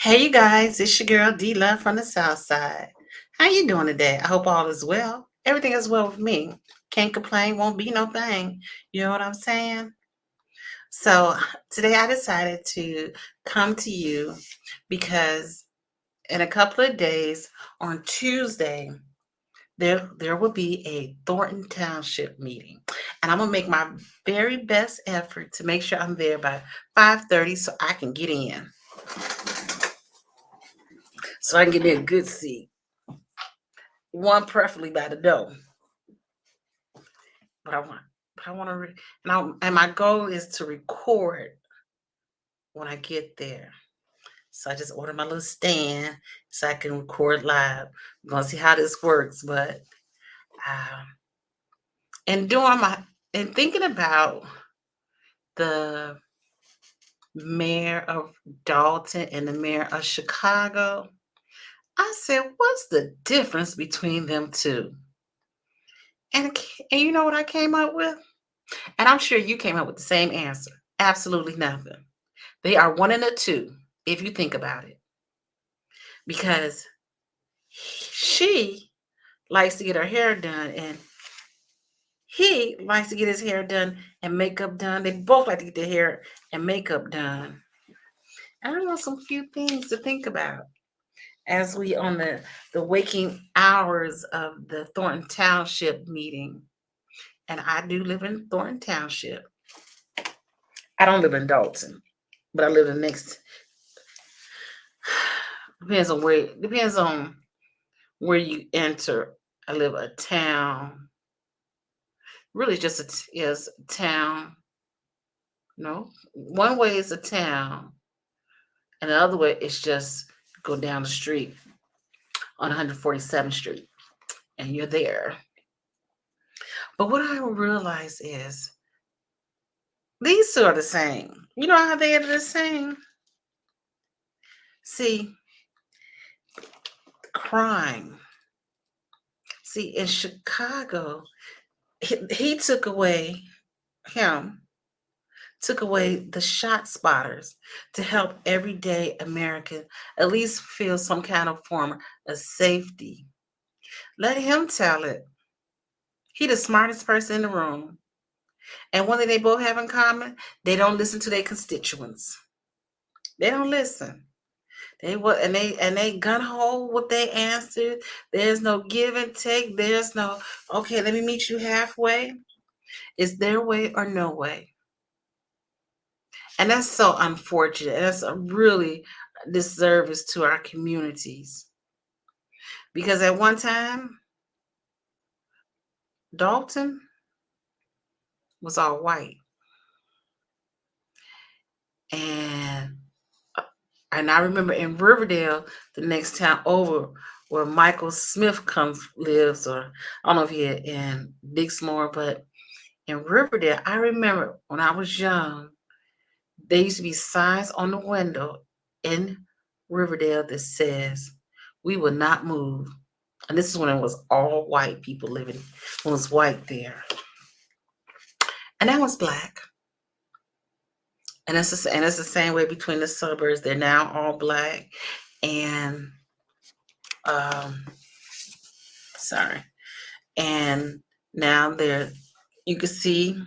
Hey you guys, it's your girl D Love from the South Side. How you doing today? I hope all is well. Everything is well with me. Can't complain, won't be no thing. You know what I'm saying? So today I decided to come to you because in a couple of days on Tuesday there will be a Thornton Township meeting. And I'm gonna make my very best effort to make sure I'm there by 5:30 so I can get in. So I can get me a good seat. One preferably by the door. But I want to, and my goal is to record when I get there. So I just ordered my little stand so I can record live. We're gonna see how this works, but um, and doing my and thinking about the mayor of Dalton and the mayor of Chicago, I said, what's the difference between them two? And and you know what I came up with? And I'm sure you came up with the same answer. Absolutely nothing. They are one and a two, if you think about it. Because she likes to get her hair done and he likes to get his hair done and makeup done. They both like to get their hair and makeup done. And I want some few things to think about as we on the waking hours of the Thornton Township meeting. And I do live in Thornton Township. I don't live in Dalton, but I live in next. Depends on where you enter. I live a town. Really, just is a town. No, one way is a town, and the other way is just go down the street on 147th Street, and you're there. But what I realize is these two are the same. You know how they are the same? See, crime. See, in Chicago, he him took away the shot spotters to help everyday American at least feel some kind of form of safety. Let him tell it. He the smartest person in the room. And one thing they both have in common, they don't listen to their constituents. They don't listen. They gun hole with their answers. There's no give and take. There's no, okay, let me meet you halfway. It's their way or no way. And that's so unfortunate. That's a really disservice to our communities. Because at one time, Dalton was all white. And and I remember in Riverdale, the next town over, where Michael Smith comes lives, or I don't know if he in Dixmoor, but in Riverdale, I remember when I was young, there used to be signs on the window in Riverdale that says, "We will not move." And this is when it was all white people living. It was white there, and I was black. And it's the same way between the suburbs. They're now all black, and um, sorry, and now they're. You can see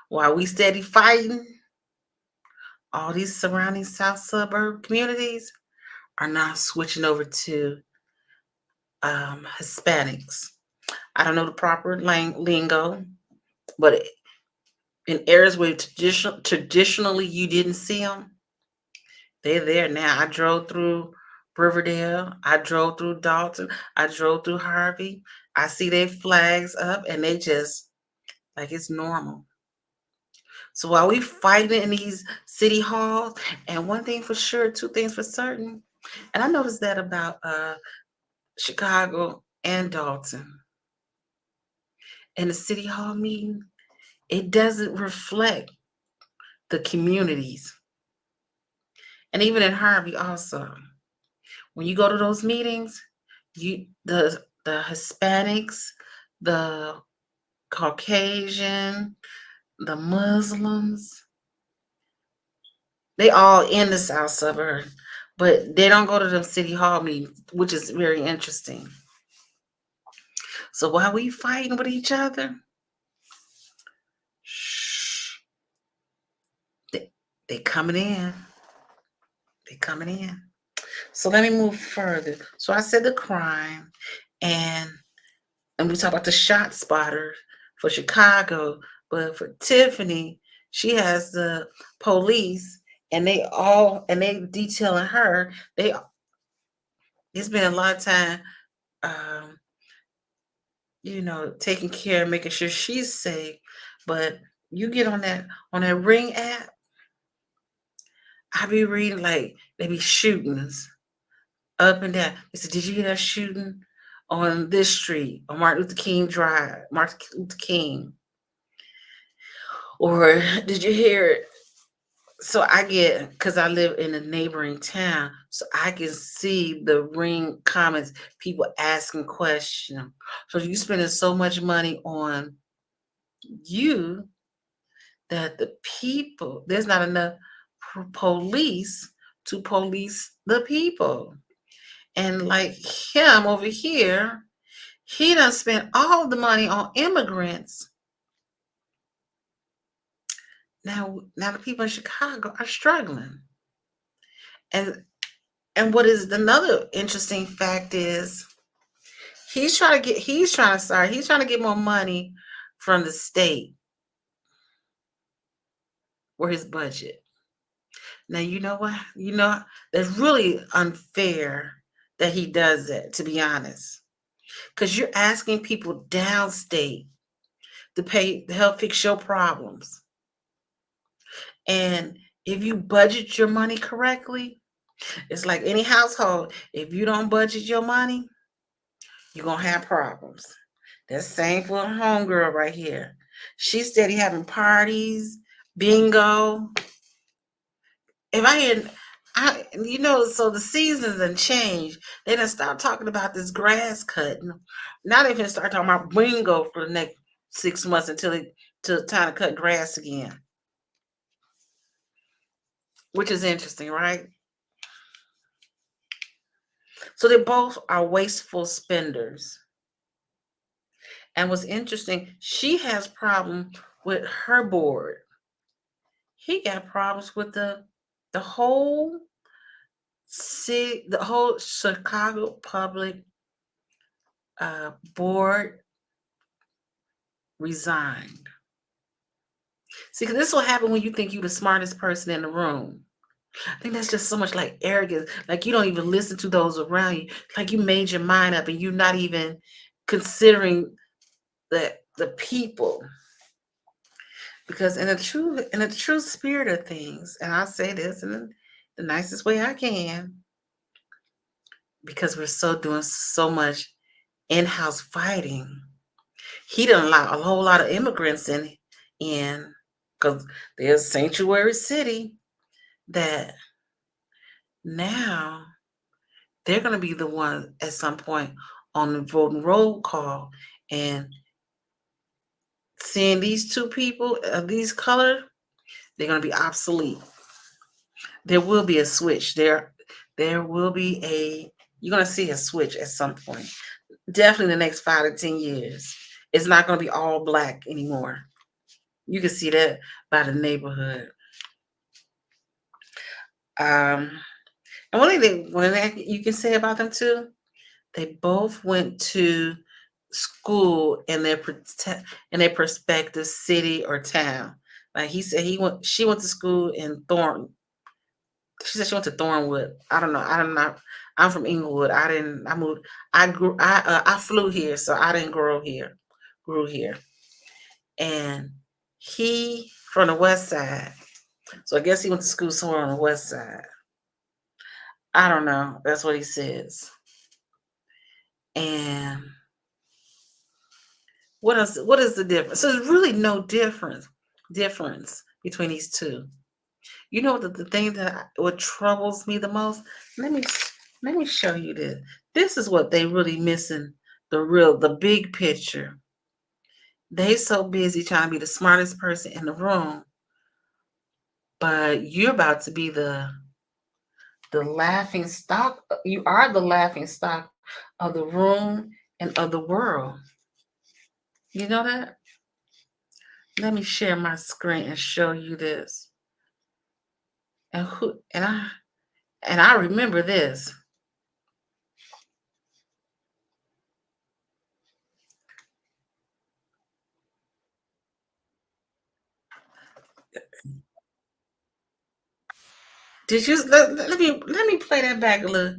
while we steady fighting, all these surrounding South suburb communities are now switching over to Hispanics. I don't know the proper lingo, but in areas where traditionally you didn't see them, they're there now. I drove through Riverdale. I drove through Dalton. I drove through Harvey. I see their flags up, and they just like it's normal. So while we fighting in these city halls, and one thing for sure, two things for certain, and I noticed that about Chicago and Dalton in the city hall meeting, it doesn't reflect the communities, and even in Harvey also. When you go to those meetings, the Hispanics, the Caucasian, the Muslims, they all in the South suburb. but they don't go to them city hall meetings, which is very interesting. So while we fighting with each other, shh, they, they coming in. They coming in. So let me move further. So I said the crime, and we talk about the shot spotter for Chicago, but for Tiffany, she has the police, and they detailing her. They spend a lot of time, um, taking care, making sure she's safe. But you get on that Ring app, I be reading like they be shootings up and down. They said, "Did you hear that shooting on this street on Martin Luther King Drive, Martin Luther King?" Or did you hear it? So I get, because I live in a neighboring town, so I can see the Ring comments, people asking questions. So you spending so much money on you that the people, there's not enough police to police the people. And like him over here, he done spent all the money on immigrants. Now the people in Chicago are struggling. And what is another interesting fact is he's trying to get more money from the state for his budget. Now you know what? That's really unfair that he does that, to be honest. Because you're asking people downstate to pay to help fix your problems. And if you budget your money correctly, it's like any household. If you don't budget your money, you're gonna have problems. That's same for a homegirl right here. She's steady having parties, bingo. If I had, so the seasons and change. They done start talking about this grass cutting. Now they finna start talking about bingo for the next 6 months till time to cut grass again, which is interesting, right? So they both are wasteful spenders. And what's interesting, she has problem with her board. He got problems with the whole city, the whole Chicago public board resigned. See, because this is what happened when you think you're the smartest person in the room. I think that's just so much like arrogance. Like you don't even listen to those around you. Like you made your mind up and you're not even considering the people. Because in the true spirit of things, and I say this in the nicest way I can, because we're so doing so much in-house fighting. He didn't allow a whole lot of immigrants in because there's sanctuary city that now they're going to be the ones at some point on the voting roll call, and seeing these two people of these color, they're going to be obsolete. There will be a switch. There will be you're going to see a switch at some point. Definitely the next 5 to 10 years. It's not going to be all black anymore. You can see that by the neighborhood. Um, and one thing you can say about them too, they both went to school in their prospective city or town. Like he said, she went to school in Thornton. She said she went to Thornwood. I don't know. I don't know. I'm from Inglewood. I didn't. I moved. I flew here, so I didn't grow here. Grew here, and he from the West Side. So I guess he went to school somewhere on the West Side. I don't know. That's what he says. And what else? What is the difference? So there's really no difference between these two. You know the thing what troubles me the most? Let me let me show you this. This is what they really missing, the big picture. They so busy trying to be the smartest person in the room, but you're about to be the laughing stock. You are the laughing stock of the room and of the world. You know that? Let me share my screen and show you this. And who and I remember this. Did you let me play that back a little?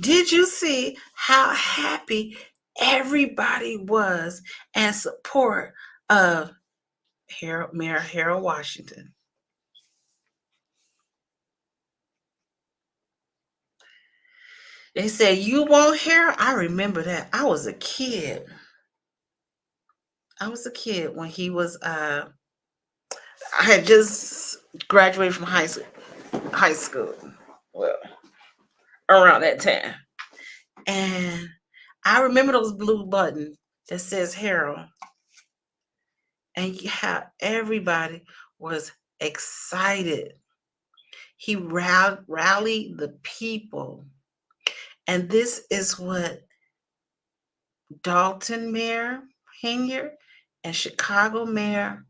Did you see how happy everybody was and support of Mayor Harold Washington? They said, "You want Harold?" I remember that. I was a kid. I was a kid when he was. I had just graduated from high school. High school. Well, around that time, and I remember those blue buttons that says Harold, and how everybody was excited. He rallied the people, and this is what Dalton Mayor Hinier and Chicago Mayor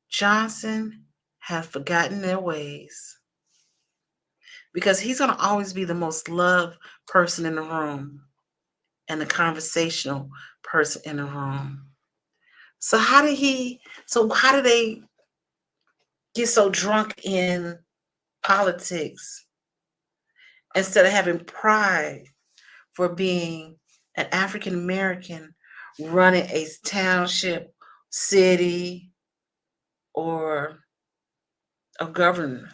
Johnson have forgotten their ways, because he's going to always be the most loved person in the room and the conversational person in the room. So how did they get so drunk in politics instead of having pride for being an African American running a township, city, or a government?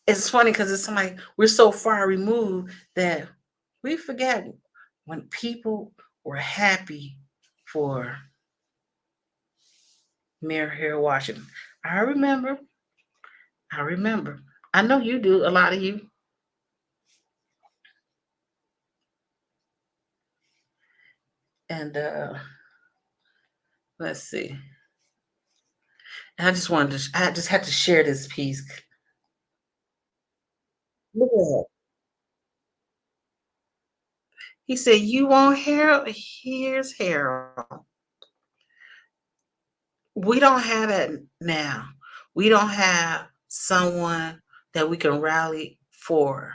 It's funny because it's like we're so far removed that we forget when people were happy for Mayor Harold Washington. I remember. I remember. I know you do. A lot of you. And let's see. And I just wanted to. I just had to share this piece. Look at that. He said, "You want Harold? Here's Harold." We don't have that now. We don't have someone that we can rally for.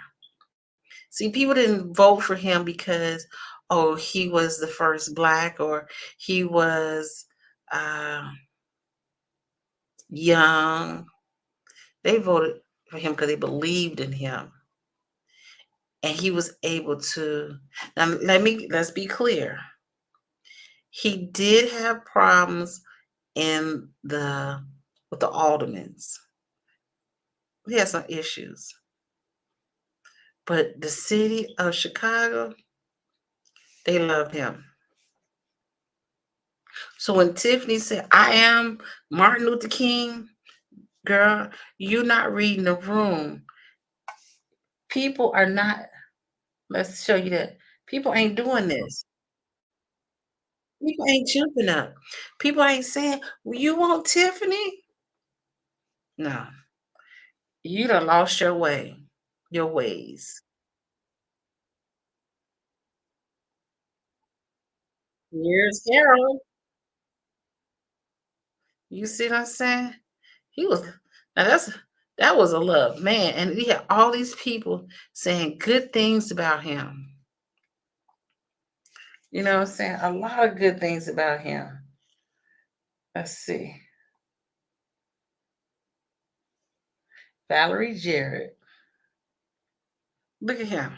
See, people didn't vote for him because, oh, he was the first black, or he was uh, young. They voted for him because they believed in him, and he was able to. Now, let's be clear. He did have problems in the with the aldermans. He had some issues, but the city of Chicago, they loved him. So when Tiffany said, "I am Martin Luther King," girl, you're not reading the room. People are not. Let's show you that people ain't doing this. People ain't jumping up. People ain't saying, well, "You want Tiffany?" No, you done lost your way, your ways. Here's Harold. You see what I'm saying? He was now that was a love man, and he had all these people saying good things about him. You know what I'm saying? A lot of good things about him. Let's see. Valerie Jarrett. Look at him.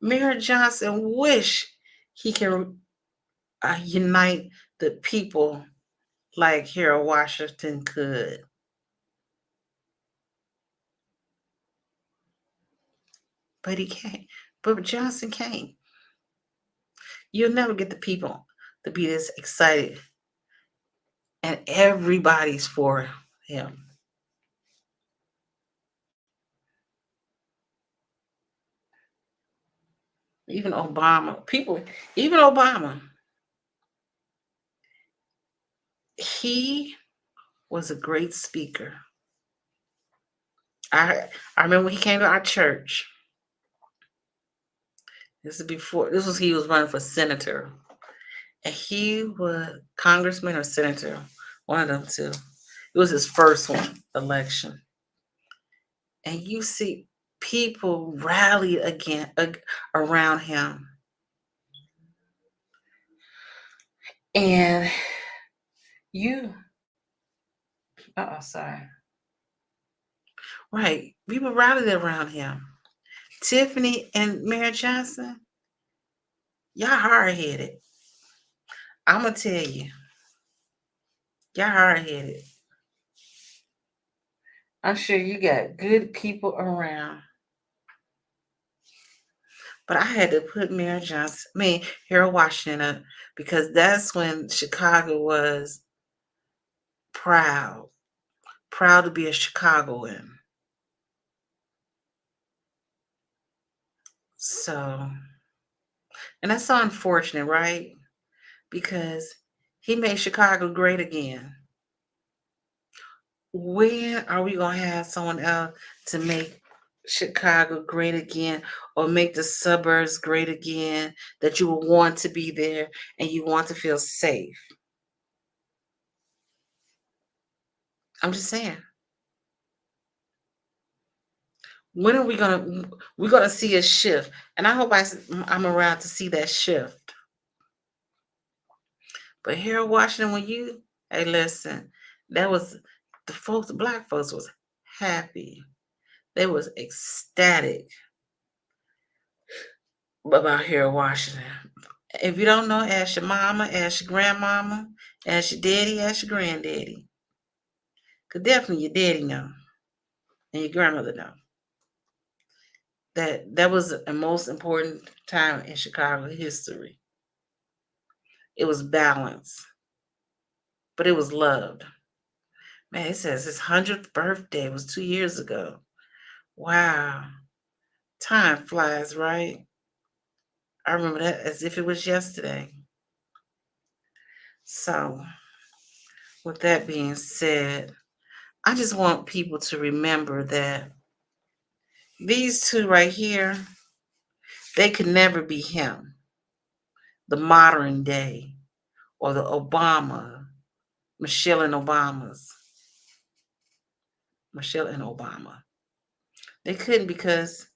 Mayor Johnson wish he can unite the people like Harold Washington could, but he can't. But Johnson can't. You'll never get the people to be this excited, and everybody's for him. Even Obama, even Obama, he was a great speaker. I I remember when he came to our church. This was he was running for senator. And he was congressman or senator, one of them two. It was his first election. And you see people rally again around him. And you sorry. Right. People rallied around him. Tiffany and Mary Johnson, y'all hard headed. I'm gonna tell you, y'all hard headed. I'm sure you got good people around. But I had to put Mary Johnson, Harold Washington up because that's when Chicago was proud, proud to be a Chicagoan. So, and that's so unfortunate, right? Because he made Chicago great again. When are we going to have someone else to make Chicago great again or make the suburbs great again that you will want to be there and you want to feel safe? I'm just saying. When are we're gonna see a shift? And I hope I'm around to see that shift. But here in Washington, hey, listen, that was the black folks was happy. They was ecstatic about here in Washington. If you don't know, ask your mama, ask your grandmama, ask your daddy, ask your granddaddy. Cause definitely your daddy know and your grandmother know that was the most important time in Chicago history. It was balance, but it was loved. Man, it says his 100th birthday was 2 years ago. Wow. Time flies, right? I remember that as if it was yesterday. So, with that being said, I just want people to remember that these two right here, they could never be him, the modern day, or the Michelle and Obama's. Michelle and Obama. They couldn't because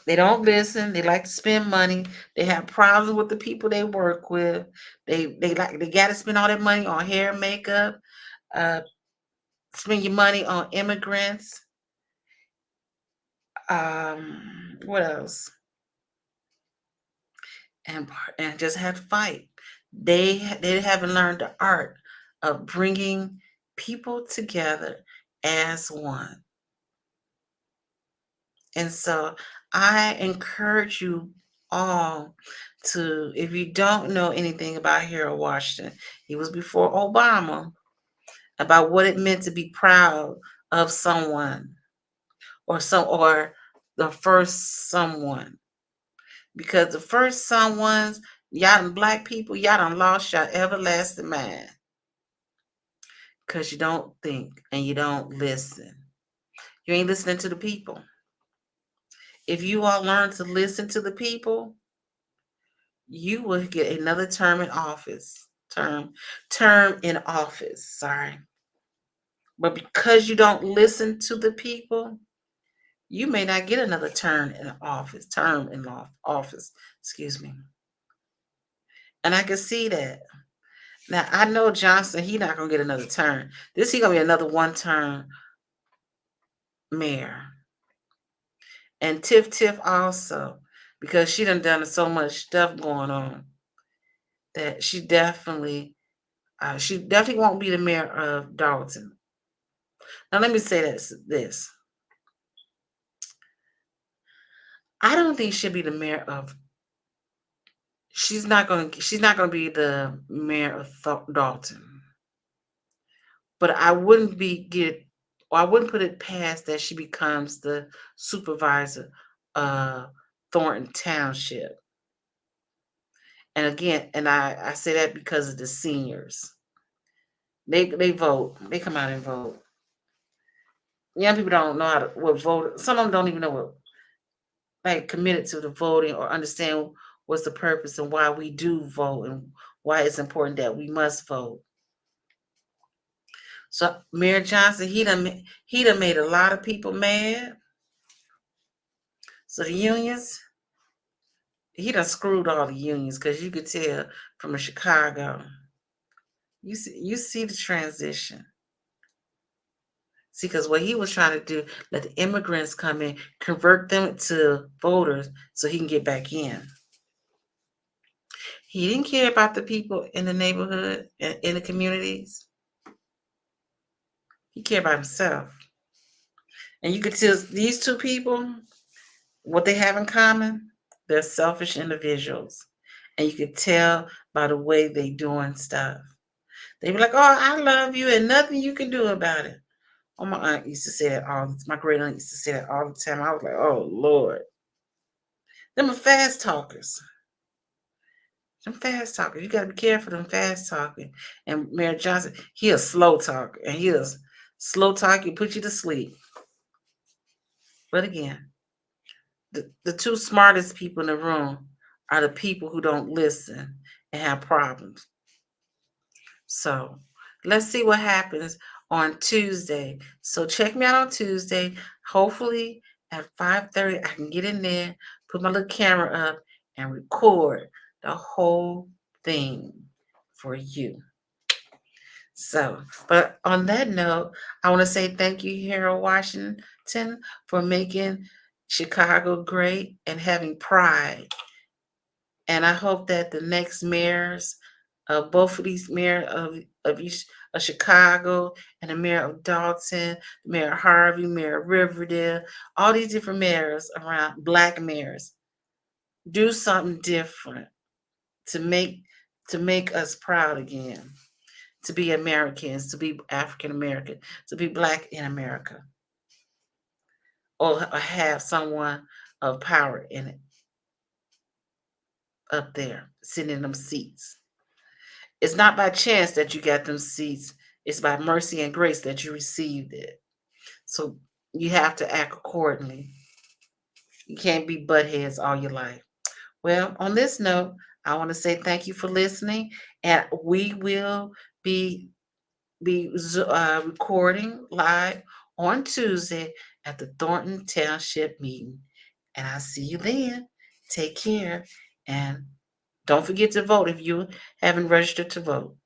they don't listen. They like to spend money. They have problems with the people they work with. They got to spend all that money on hair, makeup. Uh, spend your money on immigrants. What else? And just have to fight. They haven't learned the art of bringing people together as one. And so I encourage you all to, if you don't know anything about Harold Washington, he was before Obama, about what it meant to be proud of someone or the first someone. Because the first someones, y'all done black people, y'all done lost your everlasting mind. Because you don't think and you don't listen. You ain't listening to the people. If you all learn to listen to the people, you will get another term in office. Term in office, sorry. But because you don't listen to the people, you may not get another term in office, excuse me. And I can see that. Now I know Johnson, he not gonna get another term. He gonna be another one-term mayor. And Tiff also, because she done so much stuff going on that she definitely won't be the mayor of Dolton. Now let me say this. I don't think she'll be the mayor of. She's not gonna be the mayor of Dalton. But I wouldn't put it past that she becomes the supervisor of Thornton Township. And again, I say that because of the seniors. They vote. They come out and vote. Young people don't know what vote. Some of them don't even know what like committed to the voting or understand what's the purpose and why we do vote and why it's important that we must vote. So Mayor Johnson, he done made a lot of people mad. So the unions, he done screwed all the unions because you could tell from Chicago. You see the transition. See, because what he was trying to do, let the immigrants come in, convert them to voters so he can get back in. He didn't care about the people in the neighborhood and in the communities. He cared about himself. And you could tell these two people, what they have in common, they're selfish individuals. And you could tell by the way they doing stuff. They be like, "Oh, I love you, and nothing you can do about it." Oh, my aunt used to say that all. My great aunt used to say that all the time. I was like, "Oh Lord, them are fast talkers. Them fast talkers. You got to be careful of them fast talking." And Mayor Johnson, he a slow talker, and he is slow talk. You put you to sleep. But again, the two smartest people in the room are the people who don't listen and have problems. So let's see what happens on Tuesday. So check me out on Tuesday. Hopefully at 5:30 I can get in there, put my little camera up, and record the whole thing for you. So, but on that note, I want to say thank you, Harold Washington, for making Chicago great and having pride. And I hope that the next mayors, both of these mayor of each of Chicago and the mayor of Dalton, Mayor Harvey, Mayor Riverdale, all these different mayors around, black mayors, do something different to make us proud again, to be Americans, to be African American, to be black in America, or have someone of power in it up there sitting in them seats. It's not by chance that you got them seats. It's by mercy and grace that you received it. So you have to act accordingly. You can't be butt heads all your life. Well, on this note, I want to say thank you for listening, and we will be recording live on Tuesday at the Thornton Township meeting. And I'll see you then. Take care, and don't forget to vote if you haven't registered to vote.